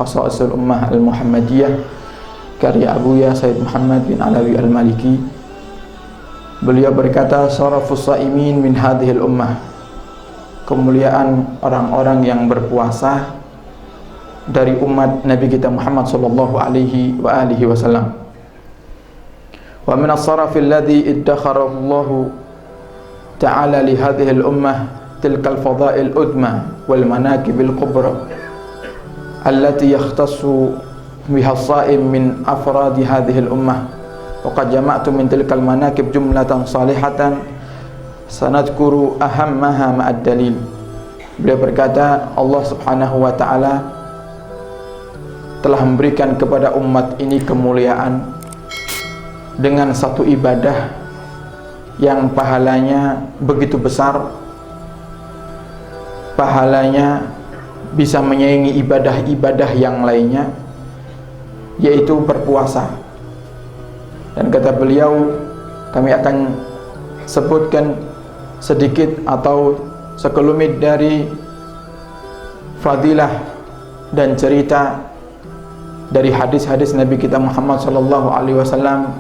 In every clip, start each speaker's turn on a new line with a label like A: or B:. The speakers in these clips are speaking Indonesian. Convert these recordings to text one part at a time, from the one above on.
A: Khasaisul Ummah Al-Muhammadiyah karya Abuya Sayyid Muhammad bin Alawi Al-Maliki. Beliau berkata, syarafus shaimin min hadhil ummah, kemuliaan orang-orang yang berpuasa dari umat Nabi kita Muhammad sallallahu alaihi wa alihi wasallam. Wa min as-sarafil ladzi iddakharahu Allah ta'ala li hadhihi al-ummah tilka al-fada'il udma wal manaqib al-kubra allati yakhtassu biha as-sha'im min afradi hadhihi al-ummah. Wa qad jama'tu min tilka al-manaqib jumlatan salihatan sanadkuru ahammaha ma'ad dalil. Beliau berkata, Allah subhanahu wa ta'ala telah memberikan kepada umat ini kemuliaan dengan satu ibadah yang pahalanya begitu besar, pahalanya bisa menyaingi ibadah-ibadah yang lainnya, yaitu berpuasa. Dan kata beliau, kami akan sebutkan sedikit atau sekelumit dari fadilah dan cerita dari hadis-hadis Nabi kita Muhammad sallallahu alaihi wasallam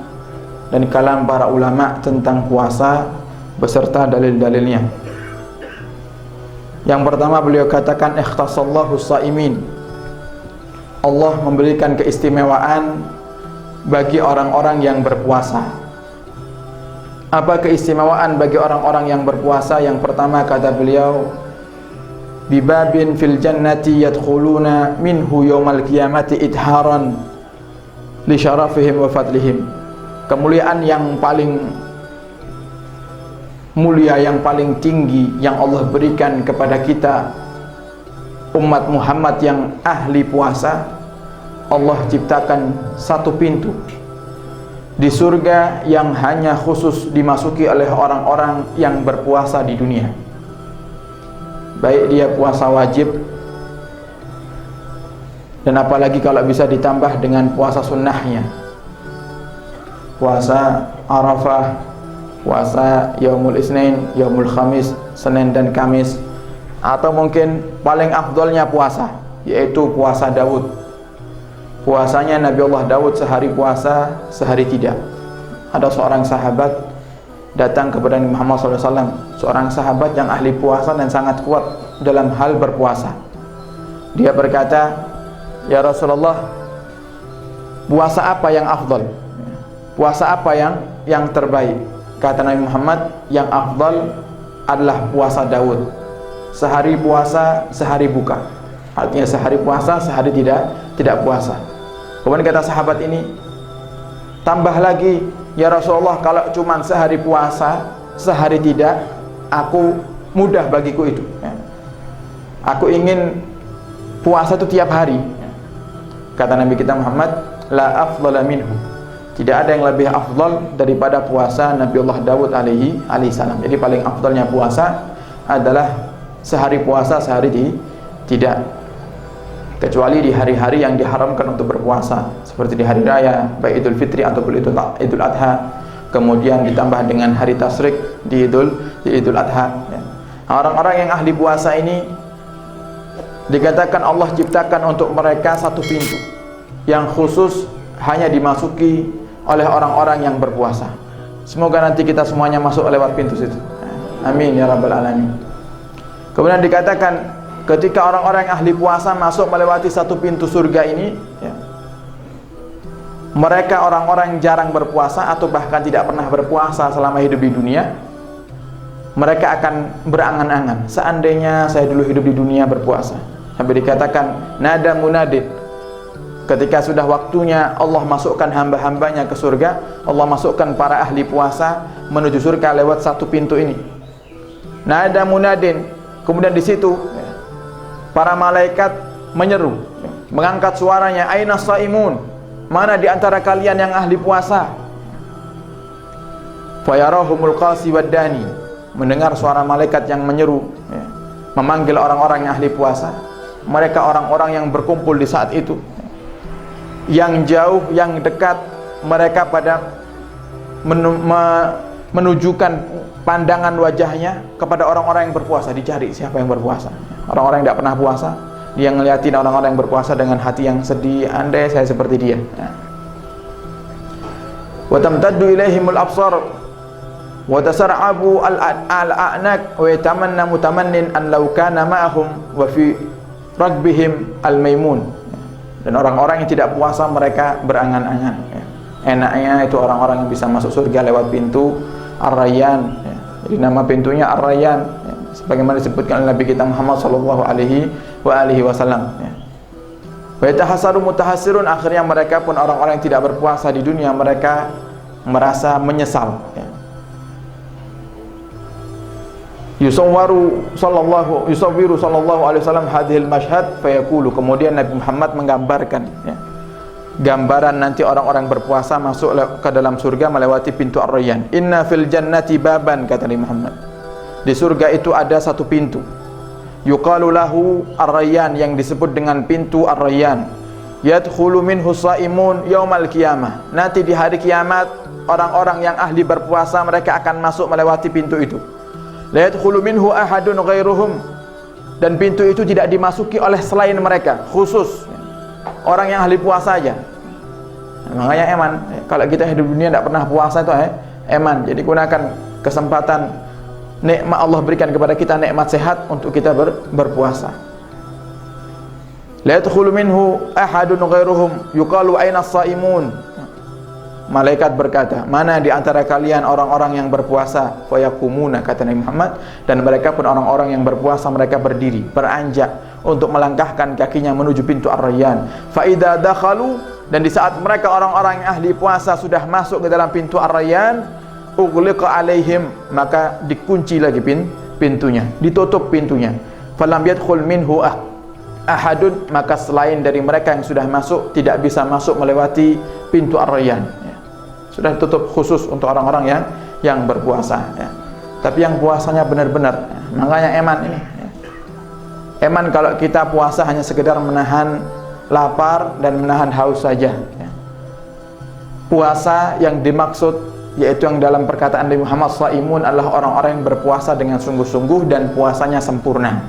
A: dan kalam para ulama tentang puasa beserta dalil-dalilnya. Yang pertama beliau katakan, ikhtasallahu shaimin, Allah memberikan keistimewaan bagi orang-orang yang berpuasa. Apa keistimewaan bagi orang-orang yang berpuasa? Yang pertama kata beliau, bibabin fil jannati yadkhuluna minhu yawmal qiyamati idharan li syarafihim wa fadlihim. Kemuliaan yang paling mulia, yang paling tinggi yang Allah berikan kepada kita umat Muhammad yang ahli puasa, Allah ciptakan satu pintu di surga yang hanya khusus dimasuki oleh orang-orang yang berpuasa di dunia, baik dia puasa wajib, dan apalagi kalau bisa ditambah dengan puasa sunnahnya, puasa Arafah, puasa Yaumul Isnin, Yaumul Khamis, Senin dan Kamis, atau mungkin paling afdolnya puasa, yaitu puasa Daud. Puasanya Nabi Allah Daud sehari puasa, sehari tidak. Ada seorang sahabat datang kepada Nabi Muhammad SAW, seorang sahabat yang ahli puasa dan sangat kuat dalam hal berpuasa. Dia berkata, ya Rasulullah, puasa apa yang afdal? Puasa apa yang terbaik? Kata Nabi Muhammad, yang afdal adalah puasa Daud. Sehari puasa, sehari buka. Artinya sehari puasa, sehari tidak puasa. Kemudian kata sahabat ini, tambah lagi, ya Rasulullah, kalau cuma sehari puasa, sehari tidak, aku mudah bagiku itu. Aku ingin puasa itu tiap hari. Kata Nabi kita Muhammad, la afdala minhu, tidak ada yang lebih afdal daripada puasa Nabi Allah Daud alaihi salam. Jadi paling afdalnya puasa adalah sehari puasa, sehari tidak, kecuali di hari-hari yang diharamkan untuk berpuasa, seperti di hari raya, baik Idul Fitri ataupun Idul Adha, kemudian ditambah dengan hari tasyrik di Idul Adha. Orang-orang yang ahli puasa ini dikatakan Allah ciptakan untuk mereka satu pintu yang khusus hanya dimasuki oleh orang-orang yang berpuasa. Semoga nanti kita semuanya masuk lewat pintu situ. Amin ya rabbal alamin. Kemudian dikatakan, ketika orang-orang yang ahli puasa masuk melewati satu pintu surga ini, mereka orang-orang yang jarang berpuasa atau bahkan tidak pernah berpuasa selama hidup di dunia, mereka akan berangan-angan, seandainya saya dulu hidup di dunia berpuasa. Sampai dikatakan, nada munadid, ketika sudah waktunya Allah masukkan hamba-hambanya ke surga, Allah masukkan para ahli puasa menuju surga lewat satu pintu ini. Nada munadin, kemudian di situ para malaikat menyeru, mengangkat suaranya, aina shaimun, mana di antara kalian yang ahli puasa? Fayarahumul qasi waddani, mendengar suara malaikat yang menyeru, memanggil orang-orang yang ahli puasa. Mereka orang-orang yang berkumpul di saat itu, yang jauh, yang dekat, mereka pada menunjukkan pandangan wajahnya kepada orang-orang yang berpuasa. Dicari siapa yang berpuasa. Orang-orang yang tidak pernah puasa Dia ngeliatin orang-orang yang berpuasa dengan hati yang sedih, andai saya seperti dia. Wa tamtaddu ilaihimul absar wa tasar'abu al-a'nak wa yatamanna mutamannin an law kana ma'ahum wa fi ragbihim al-maimun. Dan orang-orang yang tidak puasa mereka berangan-angan. Enaknya itu orang-orang yang bisa masuk surga lewat pintu Ar-Rayyan. Jadi nama pintunya Ar-Rayyan, sebagaimana disebutkan oleh Nabi kita Muhammad sallallahu alaihi wasallam. Wa yatahassaru mutahassirun, akhirnya mereka pun orang-orang yang tidak berpuasa di dunia mereka merasa menyesal. Yusawwiru sallallahu alaihi wasallam hadhil mashhad fayaqulu, kemudian Nabi Muhammad menggambarkan gambaran nanti orang-orang berpuasa masuk ke dalam surga melewati pintu Ar-Rayyan. Inna fil jannati baban, kata Nabi Muhammad. Di surga itu ada satu pintu. Yuqalu lahu Ar-Rayyan, yang disebut dengan pintu Ar-Rayyan. Yadkhulu minhu shaimun yaumal qiyamah. Nanti di hari kiamat orang-orang yang ahli berpuasa mereka akan masuk melewati pintu itu. La yadkhulu minhu ahadun ghairuhum, dan pintu itu tidak dimasuki oleh selain mereka, khusus orang yang ahli puasa aja. Makanya eman, kalau kita hidup dunia tidak pernah puasa itu eman. Jadi gunakan kesempatan nikmat Allah berikan kepada kita, nikmat sehat, untuk kita berpuasa. La yadkhulu minhu ahadun ghairuhum yuqalu aina as-saimun. Malaikat berkata, mana di antara kalian orang-orang yang berpuasa? Fayaqumuna, kata Nabi Muhammad, dan mereka pun orang-orang yang berpuasa mereka berdiri, beranjak untuk melangkahkan kakinya menuju pintu Ar-Rayyan. Fa idza dakhalu, dan di saat mereka orang-orang yang ahli puasa sudah masuk ke dalam pintu Ar-Rayyan, ughliqa alaihim, maka dikunci lagi pintunya, ditutup pintunya. Falam yadkhul minhu ahadun, maka selain dari mereka yang sudah masuk tidak bisa masuk melewati pintu Ar-Rayyan. Sudah ditutup khusus untuk orang-orang yang berpuasa. Tapi yang puasanya benar-benar, makanya eman ini. Eman kalau kita puasa hanya sekedar menahan lapar dan menahan haus saja. Puasa yang dimaksud, yaitu yang dalam perkataan Nabi Muhammad shaimun, adalah orang-orang yang berpuasa dengan sungguh-sungguh dan puasanya sempurna.